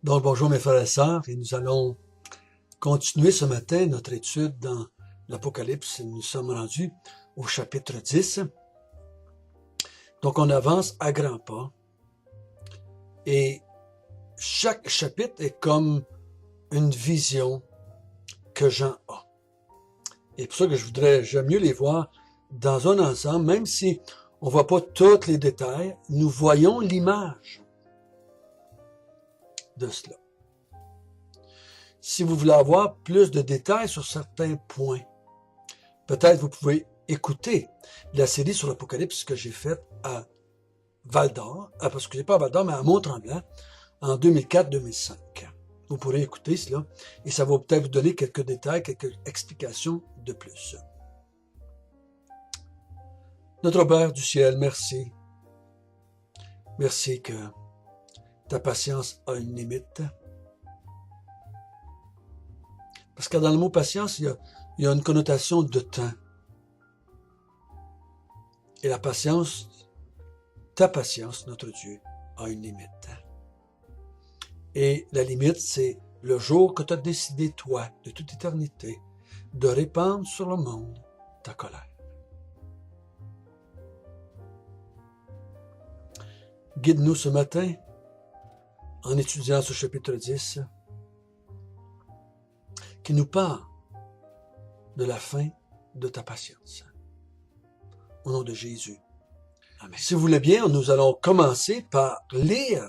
Donc, bonjour mes frères et sœurs, et nous allons continuer ce matin notre étude dans l'Apocalypse. Nous sommes rendus au chapitre 10. Donc, on avance à grands pas. Et chaque chapitre est comme une vision que Jean a. Et pour ça que j'aime mieux les voir dans un ensemble, même si on ne voit pas tous les détails, nous voyons l'image de cela. Si vous voulez avoir plus de détails sur certains points, peut-être vous pouvez écouter la série sur l'Apocalypse que j'ai faite à Val-d'Or, parce que pas à Val-d'Or, mais à Mont-Tremblant, en 2004-2005. Vous pourrez écouter cela, et ça va peut-être vous donner quelques détails, quelques explications de plus. Notre Père du ciel, merci. Merci que ta patience a une limite. Parce que dans le mot patience, il y a une connotation de temps. Et la patience, ta patience, notre Dieu, a une limite. Et la limite, c'est le jour que tu as décidé, toi, de toute éternité, de répandre sur le monde ta colère. Guide-nous ce matin en étudiant ce chapitre 10 qui nous parle de la fin de ta patience. Au nom de Jésus. Amen. Si vous voulez bien, nous allons commencer par lire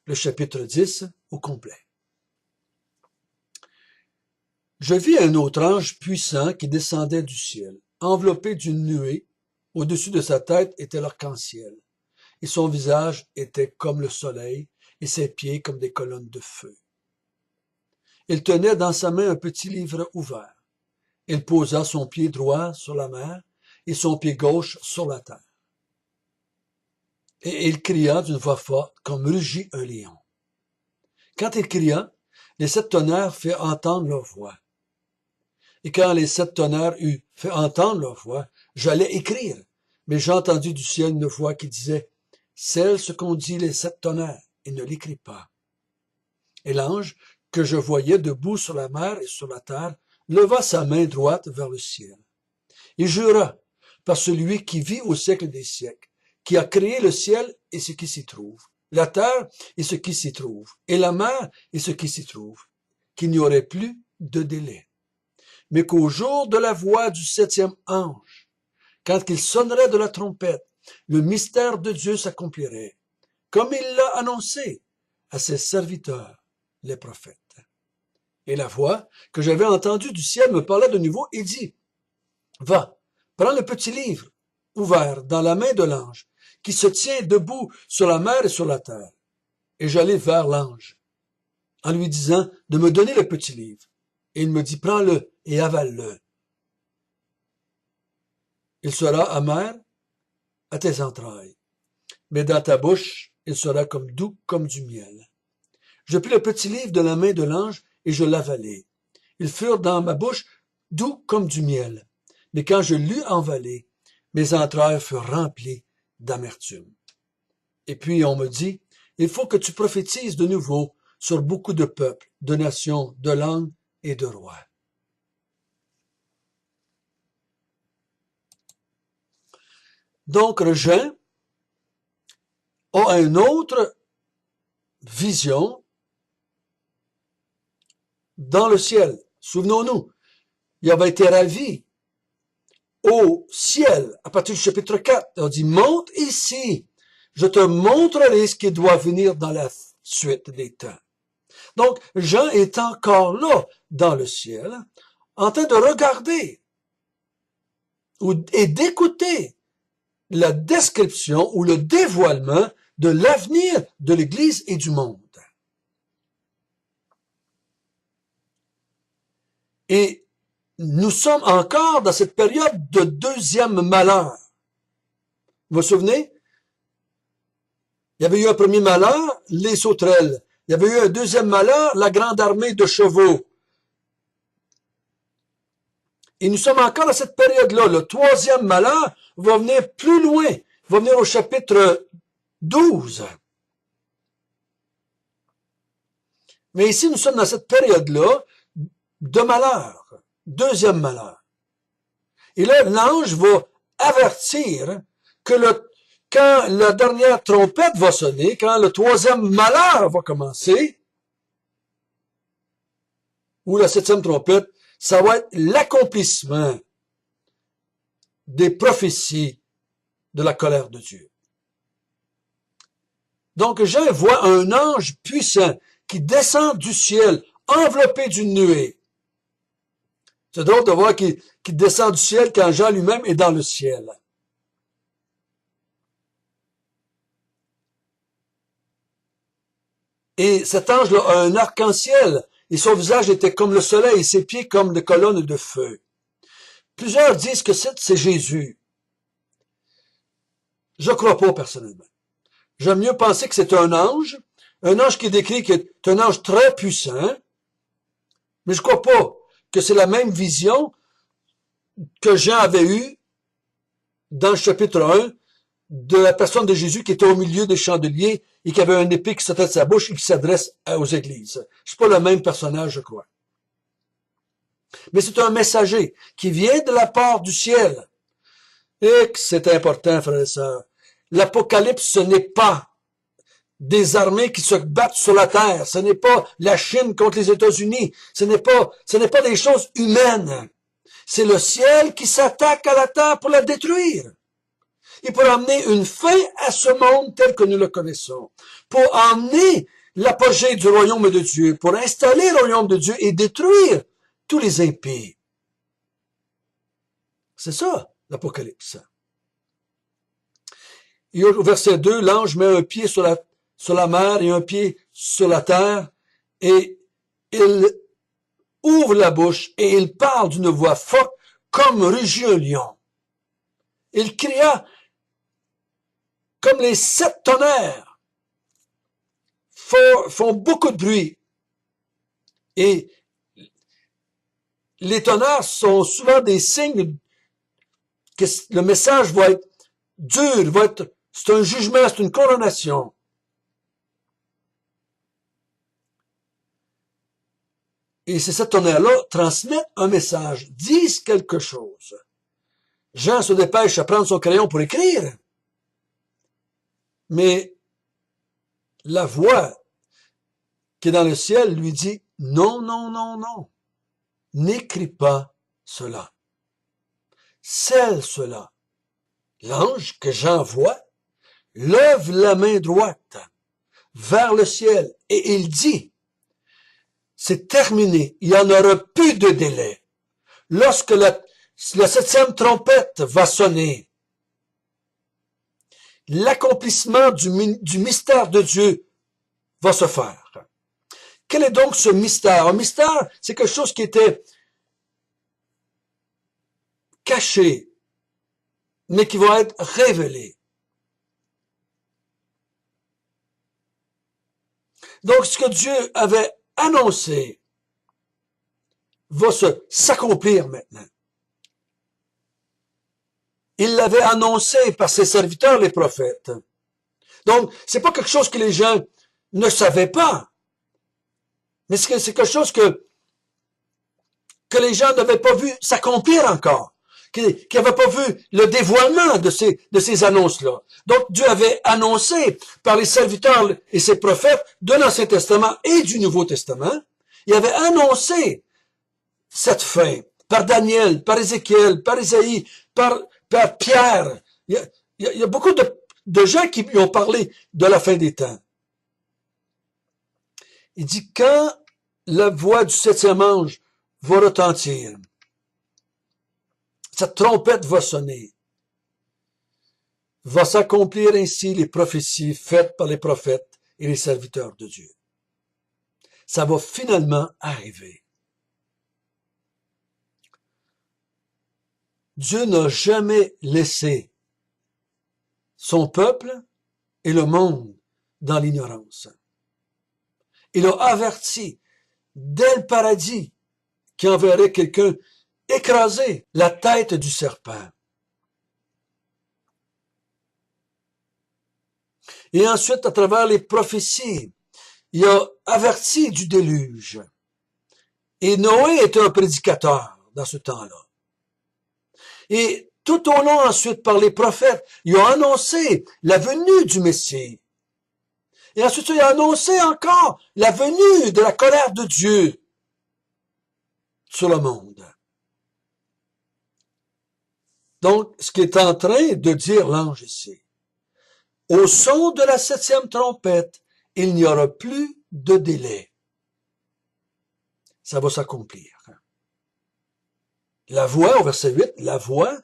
le chapitre 10 au complet. Je vis un autre ange puissant qui descendait du ciel, enveloppé d'une nuée. Au-dessus de sa tête était l'arc-en-ciel, et son visage était comme le soleil, et ses pieds comme des colonnes de feu. Il tenait dans sa main un petit livre ouvert. Il posa son pied droit sur la mer et son pied gauche sur la terre. Et il cria d'une voix forte comme rugit un lion. Quand il cria, les 7 tonnerres firent entendre leur voix. Et quand les 7 tonnerres eurent fait entendre leur voix, j'allais écrire, mais j'ai entendu du ciel une voix qui disait « Scelle ce qu'ont dit les 7 tonnerres, et ne l'écris pas. » Et l'ange, que je voyais debout sur la mer et sur la terre, leva sa main droite vers le ciel. Il jura par celui qui vit au siècle des siècles, qui a créé le ciel et ce qui s'y trouve, la terre et ce qui s'y trouve, et la mer et ce qui s'y trouve, qu'il n'y aurait plus de délai. Mais qu'au jour de la voix du 7e ange, quand il sonnerait de la trompette, le mystère de Dieu s'accomplirait, comme il l'a annoncé à ses serviteurs, les prophètes. Et la voix que j'avais entendue du ciel me parlait de nouveau et dit, « Va, prends le petit livre ouvert dans la main de l'ange, qui se tient debout sur la mer et sur la terre. » Et j'allai vers l'ange, en lui disant de me donner le petit livre. Et il me dit, « Prends-le et avale-le. Il sera amer à tes entrailles, mais dans ta bouche, il sera comme doux comme du miel. » Je pris le petit livre de la main de l'ange et je l'avalai. Ils furent dans ma bouche doux comme du miel. Mais quand je l'eus avalé, mes entrailles furent remplies d'amertume. Et puis on me dit, il faut que tu prophétises de nouveau sur beaucoup de peuples, de nations, de langues et de rois. Donc Jean a une autre vision dans le ciel. Souvenons-nous, il avait été ravi au ciel, à partir du chapitre 4. On dit, monte ici, je te montrerai ce qui doit venir dans la suite des temps. Donc, Jean est encore là, dans le ciel, en train de regarder et d'écouter la description ou le dévoilement de l'avenir de l'Église et du monde. Et nous sommes encore dans cette période de deuxième malheur. Vous vous souvenez? Il y avait eu un premier malheur, les sauterelles. Il y avait eu un deuxième malheur, la grande armée de chevaux. Et nous sommes encore dans cette période-là. Le troisième malheur va venir plus loin. Il va venir au chapitre 12. Mais ici, nous sommes dans cette période-là de malheur. Deuxième malheur. Et là, l'ange va avertir que quand la dernière trompette va sonner, quand le troisième malheur va commencer, ou la septième trompette, ça va être l'accomplissement des prophéties de la colère de Dieu. Donc Jean voit un ange puissant qui descend du ciel, enveloppé d'une nuée. C'est drôle de voir qu'il descend du ciel quand Jean lui-même est dans le ciel. Et cet ange-là a un arc-en-ciel, et son visage était comme le soleil, et ses pieds comme des colonnes de feu. Plusieurs disent que c'est Jésus. Je ne crois pas personnellement. J'aime mieux penser que c'est un ange qui est décrit qui est un ange très puissant, mais je ne crois pas que c'est la même vision que Jean avait eue dans le chapitre 1 de la personne de Jésus qui était au milieu des chandeliers et qui avait un épée qui sortait de sa bouche et qui s'adresse aux églises. C'est pas le même personnage, je crois. Mais c'est un messager qui vient de la part du ciel. Et que c'est important, frères et sœurs. L'Apocalypse, ce n'est pas des armées qui se battent sur la terre. Ce n'est pas la Chine contre les États-Unis. Ce n'est pas des choses humaines. C'est le ciel qui s'attaque à la terre pour la détruire. Et pour amener une fin à ce monde tel que nous le connaissons. Pour emmener l'apogée du royaume de Dieu. Pour installer le royaume de Dieu et détruire tous les impies. C'est ça, l'Apocalypse. Et au verset 2, l'ange met un pied sur la mer et un pied sur la terre, et il ouvre la bouche et il parle d'une voix forte comme rugit un lion. Il cria comme les 7 tonnerres font beaucoup de bruit. Et les tonnerres sont souvent des signes que le message va être dur, c'est un jugement, c'est une coronation. Et ces 7 tonnerres-là transmettent un message, disent quelque chose. Jean se dépêche à prendre son crayon pour écrire. Mais la voix qui est dans le ciel lui dit, non, non, non, non, n'écris pas cela. Scelle cela. L'ange que Jean voit lève la main droite vers le ciel et il dit, c'est terminé, il n'y en aura plus de délai. Lorsque la 7e trompette va sonner, l'accomplissement du mystère de Dieu va se faire. Quel est donc ce mystère? Un mystère, c'est quelque chose qui était caché, mais qui va être révélé. Donc, ce que Dieu avait annoncé va s'accomplir maintenant. Il l'avait annoncé par ses serviteurs, les prophètes. Donc, c'est pas quelque chose que les gens ne savaient pas, mais c'est quelque chose que les gens n'avaient pas vu s'accomplir encore, qui n'avaient pas vu le dévoilement de ces annonces-là. Donc, Dieu avait annoncé par les serviteurs et ses prophètes de l'Ancien Testament et du Nouveau Testament, il avait annoncé cette fin par Daniel, par Ézéchiel, par Isaïe, par Pierre. Il y a beaucoup de gens qui lui ont parlé de la fin des temps. Il dit, quand la voix du 7e ange va retentir, cette trompette va sonner, va s'accomplir ainsi les prophéties faites par les prophètes et les serviteurs de Dieu. Ça va finalement arriver. Dieu n'a jamais laissé son peuple et le monde dans l'ignorance. Il a averti dès le paradis qu'il enverrait quelqu'un écraser la tête du serpent. Et ensuite, à travers les prophéties, il a averti du déluge. Et Noé était un prédicateur dans ce temps-là. Et tout au long ensuite, par les prophètes, ils ont annoncé la venue du Messie. Et ensuite, il a annoncé encore la venue de la colère de Dieu sur le monde. Donc, ce qui est en train de dire l'ange ici, au son de la 7e trompette, il n'y aura plus de délai. Ça va s'accomplir. La voix, au verset 8, la voix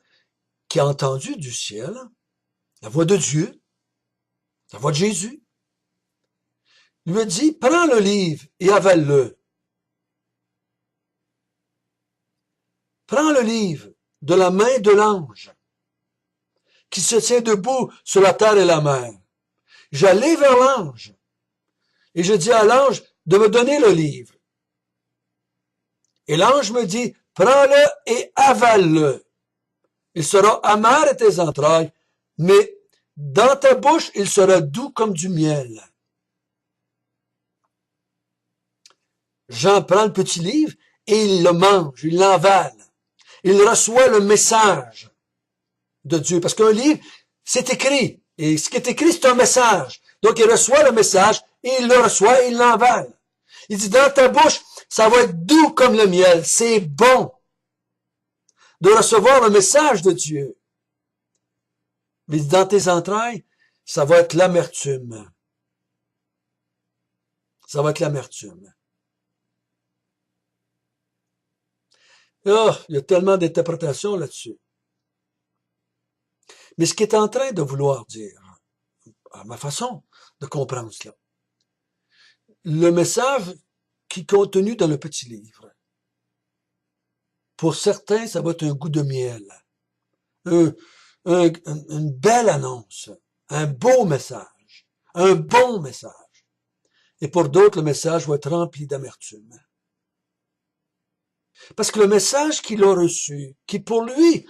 qui a entendu du ciel, la voix de Dieu, la voix de Jésus, lui dit, prends le livre et avale-le. Prends le livre de la main de l'ange qui se tient debout sur la terre et la mer. J'allai vers l'ange et je dis à l'ange de me donner le livre. Et l'ange me dit, prends-le et avale-le. Il sera amer à tes entrailles, mais dans ta bouche, il sera doux comme du miel. Jean prend le petit livre et il le mange, il l'avale. Il reçoit le message de Dieu. Parce qu'un livre, c'est écrit. Et ce qui est écrit, c'est un message. Donc, il reçoit le message et il le reçoit et il l'avale. Il dit, dans ta bouche, ça va être doux comme le miel. C'est bon de recevoir le message de Dieu. Mais dans tes entrailles, ça va être l'amertume. Ça va être l'amertume. Oh, il y a tellement d'interprétations là-dessus. Mais ce qu'il est en train de vouloir dire, à ma façon de comprendre cela, le message qui est contenu dans le petit livre, pour certains, ça va être un goût de miel, une belle annonce, un beau message, un bon message. Et pour d'autres, le message va être rempli d'amertume. Parce que le message qu'il a reçu, qui pour lui,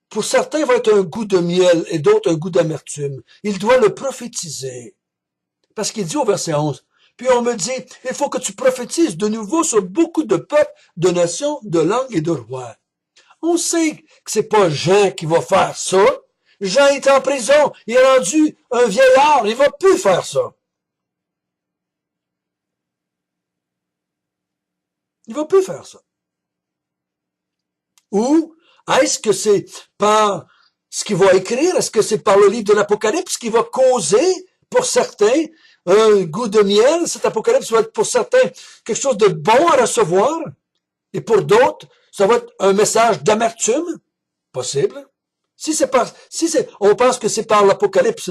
pour certains va être un goût de miel et d'autres un goût d'amertume, il doit le prophétiser. Parce qu'il dit au verset 11, puis on me dit, il faut que tu prophétises de nouveau sur beaucoup de peuples, de nations, de langues et de rois. On sait que c'est pas Jean qui va faire ça. Jean est en prison, il est rendu un vieillard, il va plus faire ça. Il va plus faire ça. Ou est-ce que c'est par ce qu'il va écrire? Est-ce que c'est par le livre de l'Apocalypse qui va causer, pour certains, un goût de miel? Cet Apocalypse va être pour certains quelque chose de bon à recevoir. Et pour d'autres, ça va être un message d'amertume. Possible. On pense que c'est par l'Apocalypse,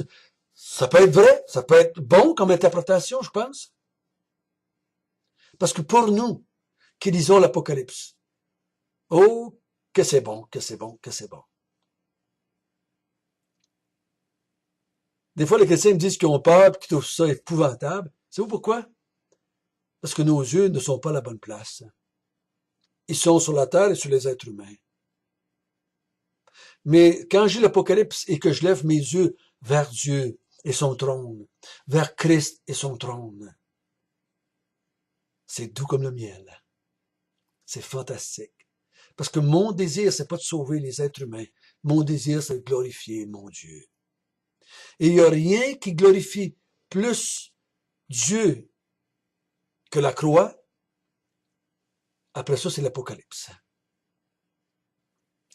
ça peut être vrai, ça peut être bon comme interprétation, je pense. Parce que pour nous, qui lisons l'Apocalypse, oh, que c'est bon, que c'est bon, que c'est bon. Des fois, les chrétiens me disent qu'ils ont peur, qu'ils trouvent ça épouvantable. Savez-vous pourquoi? Parce que nos yeux ne sont pas à la bonne place. Ils sont sur la terre et sur les êtres humains. Mais quand j'ai l'Apocalypse et que je lève mes yeux vers Dieu et son trône, vers Christ et son trône, c'est doux comme le miel. C'est fantastique. Parce que mon désir, c'est pas de sauver les êtres humains. Mon désir, c'est de glorifier mon Dieu. Et il n'y a rien qui glorifie plus Dieu que la croix. Après ça, c'est l'Apocalypse.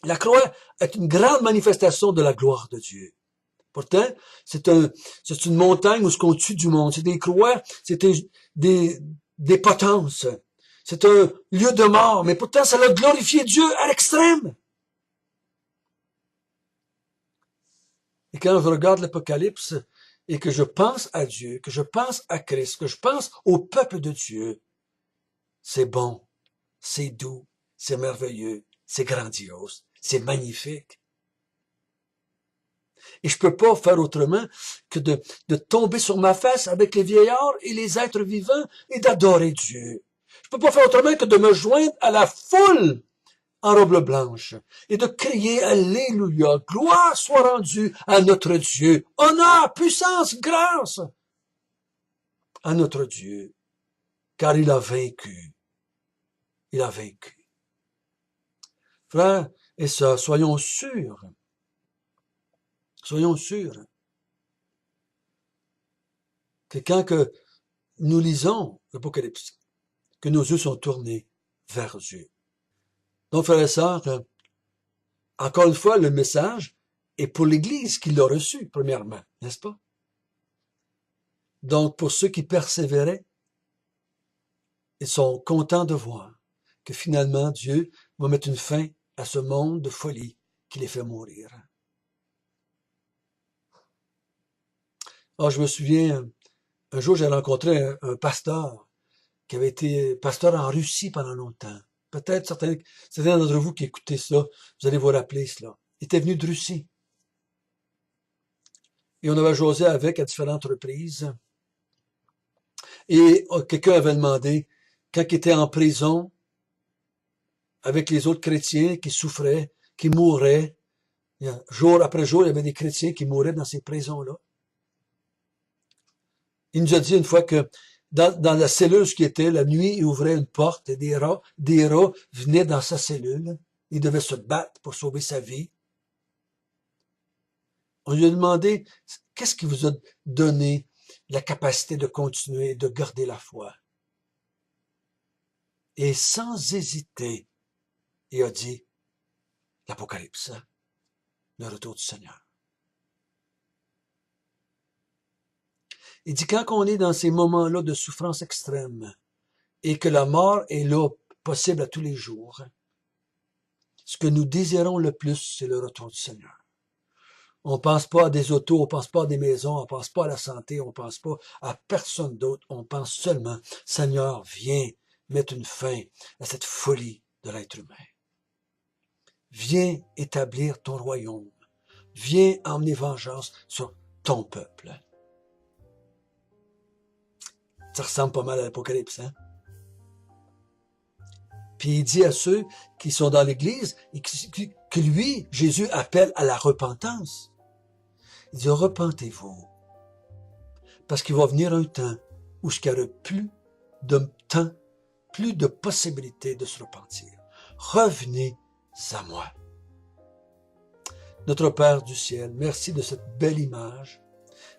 La croix est une grande manifestation de la gloire de Dieu. Pourtant, c'est une montagne où ce qu'on tue du monde. C'est des croix, c'est des potences. C'est un lieu de mort, mais pourtant, ça a glorifié Dieu à l'extrême. Et quand je regarde l'Apocalypse et que je pense à Dieu, que je pense à Christ, que je pense au peuple de Dieu, c'est bon, c'est doux, c'est merveilleux, c'est grandiose, c'est magnifique. Et je peux pas faire autrement que de tomber sur ma face avec les vieillards et les êtres vivants et d'adorer Dieu. Je peux pas faire autrement que de me joindre à la foule en robe blanche et de crier Alléluia, gloire soit rendue à notre Dieu, honneur, puissance, grâce à notre Dieu, car il a vaincu. Il a vaincu. Frères et sœurs, soyons sûrs que quand que nous lisons l'Apocalypse, que nos yeux sont tournés vers Dieu. Donc, frères et sœurs, encore une fois, le message est pour l'Église qui l'a reçu, premièrement, n'est-ce pas? Donc, pour ceux qui persévéraient, ils sont contents de voir que finalement, Dieu va mettre une fin à ce monde de folie qui les fait mourir. Alors, je me souviens, un jour, j'ai rencontré un pasteur qui avait été pasteur en Russie pendant longtemps. Peut-être certains d'entre vous qui écoutez cela, vous allez vous rappeler cela. Il était venu de Russie. Et on avait jasé avec à différentes reprises. Et quelqu'un avait demandé, quand il était en prison, avec les autres chrétiens qui souffraient, qui mouraient, jour après jour, il y avait des chrétiens qui mouraient dans ces prisons-là. Il nous a dit une fois que dans la cellule ce qui était, la nuit, il ouvrait une porte et des rats venaient dans sa cellule. Il devait se battre pour sauver sa vie. On lui a demandé, qu'est-ce qui vous a donné la capacité de continuer, de garder la foi? Et sans hésiter, il a dit, l'Apocalypse, le retour du Seigneur. Il dit, quand on est dans ces moments-là de souffrance extrême et que la mort est là, possible à tous les jours, ce que nous désirons le plus, c'est le retour du Seigneur. On pense pas à des autos, on pense pas à des maisons, on pense pas à la santé, on pense pas à personne d'autre. On pense seulement, Seigneur, viens mettre une fin à cette folie de l'être humain. Viens établir ton royaume. Viens emmener vengeance sur ton peuple. Ça ressemble pas mal à l'Apocalypse, hein? Puis il dit à ceux qui sont dans l'Église que lui, Jésus, appelle à la repentance. Il dit, repentez-vous. Parce qu'il va venir un temps où il n'y aura plus de temps, plus de possibilité de se repentir. Revenez à moi. Notre Père du ciel, merci de cette belle image,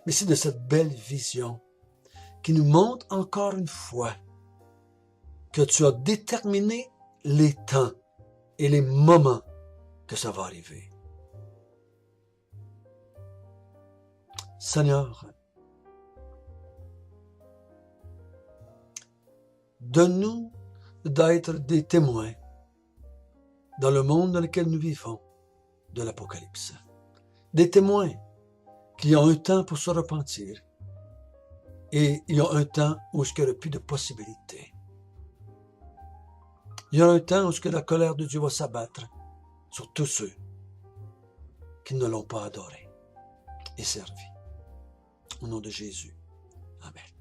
merci de cette belle vision qui nous montre encore une fois que tu as déterminé les temps et les moments que ça va arriver. Seigneur, donne-nous d'être des témoins dans le monde dans lequel nous vivons de l'Apocalypse. Des témoins qui ont un temps pour se repentir et il y a un temps où il n'y aura plus de possibilités. Il y a un temps où la colère de Dieu va s'abattre sur tous ceux qui ne l'ont pas adoré et servi. Au nom de Jésus. Amen.